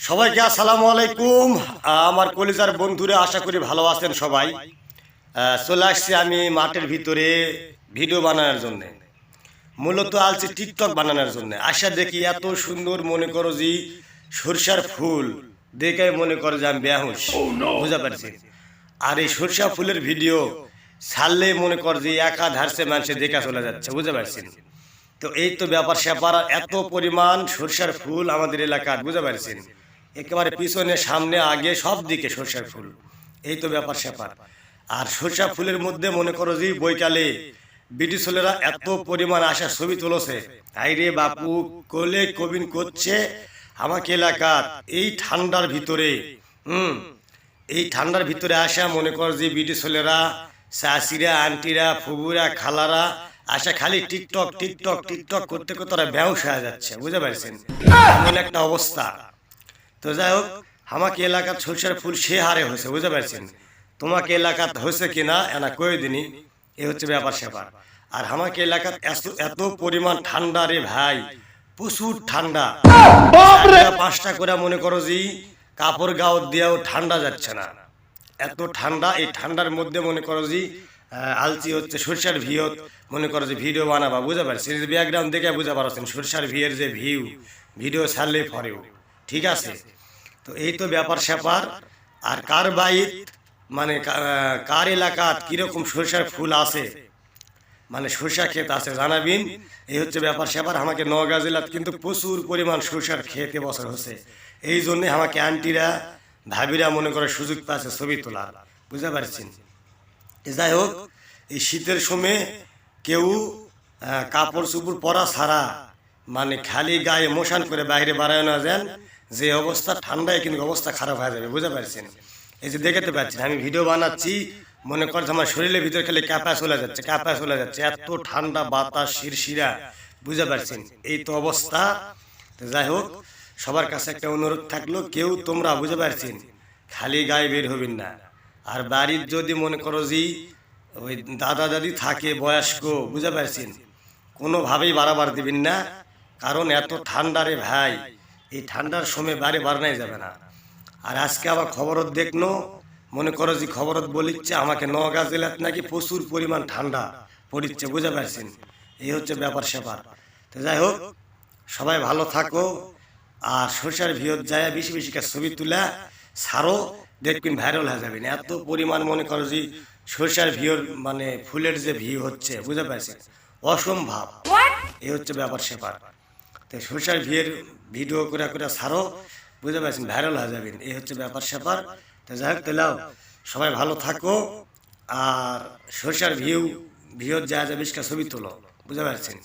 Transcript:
সবাইকে আসসালামু আলাইকুম। আমার কলিজার বন্ধুরা, আশা করি ভালো আছেন সবাই। চলে আসছি আমি মাঠের ভিতরে ভিডিও বানানোর জন্য, মূলত আলছি টিকটক বানানোর জন্য। আশা দেখি এত সুন্দর, মনে করো যে সরষার ফুল দেখে মনে করো যে আমি বেহুশ, বুঝতে পারছি। আর এই সরষা ফুলের ভিডিও ছাড়লে মনে কর যে একা ধারসে মানুষে দেখা চলে যাচ্ছে, বুঝতে পারছেন। তো এই তো ব্যাপার স্যাপার, এত পরিমাণ সরষার ফুল আমাদের এলাকার, বুঝতে পারছেন। একেবারে পিছনে সামনে আগে সব দিকে সরষার ফুল, এই তো ব্যাপার স্যাপার। আর সরষা ফুলের মধ্যে মনে করো যে বৈকালে বিটি ছেলেরা এত পরিমাণ আশা ছবি তুলেছে, আইরে বাপু কোলে কবিন করছে আমাকে এলাকার এই ঠান্ডার ভিতরে। এই ঠান্ডার ভিতরে আসা মনে কর যে বিটি ছেলেরা, চাষিরা, আন্টিরা, ফুবুরা, খালারা আশা খালি টিকটক টিকটক টিকটক করতে করতে তারা বেহুশ হয়ে যাচ্ছে, বুঝতে পারছেন। এমন একটা অবস্থা। তো যাই হোক, আমাকে এলাকার সরষার ফুল সে হারে হয়েছে, বুঝতে পারছেন। তোমাকে এলাকার হয়েছে কিনা এনা কয়ে দিনই, এ হচ্ছে ব্যাপার স্যাপার। আর আমাকে এলাকার এত পরিমাণ ঠান্ডা রে ভাই, প্রচুর ঠান্ডা। 5টা করে মনে করো যে কাপড় গাও দিয়েও ঠান্ডা যাচ্ছে না, এত ঠান্ডা। এই ঠান্ডার মধ্যে মনে করো যে আলচি হচ্ছে সরষার ভিউ, মনে করো যে ভিডিও বানাবা, বুঝতে পারছি। ব্যাকগ্রাউন্ড দেখে বুঝতে পারছেন সরষার ভিউয়ের যে ভিডিও ছাড়লে পরেও ঠিক আছে। তো এই তো ব্যাপার স্যাপার। আর কার বাইত মানে কার এলাকাত কিরকম সরষার ফুল আছে, মানে সরষা ক্ষেত আছে জানাবিন। এই হচ্ছে ব্যাপার স্যাপার। আমাকে নওগাঁ জেলাত কিন্তু প্রচুর পরিমাণ সরষার ক্ষেত এবছর হচ্ছে, এই জন্যে আমাকে আন্টিরা, ভাবিরা মনে করে সুযোগ পাচ্ছে ছবি তোলার, বুঝতে পারছেন। যাই হোক, এই শীতের সময় কেউ কাপড় চুপড় পরা ছাড়া মানে খালি গায়ে মোশান করে বাইরে বাড়ায় না যান, যে অবস্থা ঠান্ডায় কিন্তু অবস্থা খারাপ হয়ে যাবে, বুঝতে পারছেন। এই যে দেখতে পাচ্ছেন আমি ভিডিও বানাচ্ছি, মনে করছে আমার শরীরের ভিতরে খালি কাঁপা চলে যাচ্ছে, কাঁপা চলে যাচ্ছে, এত ঠান্ডা বাতাস শিরশিরা, বুঝতে পারছেন। এই তো অবস্থা। যাই হোক, সবার কাছে একটা অনুরোধ থাকলো, কেউ তোমরা বুঝতে পারছেন খালি গায়ে বের হবেন না। আর বাড়ির যদি মনে করো যে ওই দাদা দাদি থাকে বয়স্ক, বুঝতে পারছেন, কোনোভাবেই বাড়াবার দিবেন না, কারণ এত ঠান্ডা রে ভাই। এই ঠান্ডার সময় বাড়ি বাড়ানোই যাবে না। আর আজকে আবার খবরত দেখলো, মনে করো যে খবরত বলিচ্ছে আমাকে নওগাঁ জেলাত নাকি প্রচুর পরিমাণ ঠান্ডা পড়িচ্ছে, বুঝতে পারছেন। এই হচ্ছে ব্যাপার স্যাপার। তো যাই হোক, সবাই ভালো থাকো। আর সরষার ভিউত যায় বেশি বেশি ছবি তুলা ছাড়ো, দেখবেন ভাইরাল হয়ে যাবেন। এত পরিমাণ মনে করো যে সরষার ভিউর মানে ফুলের যে ভিউ হচ্ছে, বুঝতে পারছেন, অসম্ভব। এই হচ্ছে ব্যাপার স্যাপার। তো সরষার ভিউর ভিডিও করে করে ছাড়ো, বুঝতে পারছেন, ভাইরাল হয়ে যাবেন। এই হচ্ছে ব্যাপার স্যাপার। তো যাই হোক, তাহলে সবাই ভালো থাকো। আর সরষার ভিউত যা যা বেশি ছবি তোলো, বুঝতে পারছেন।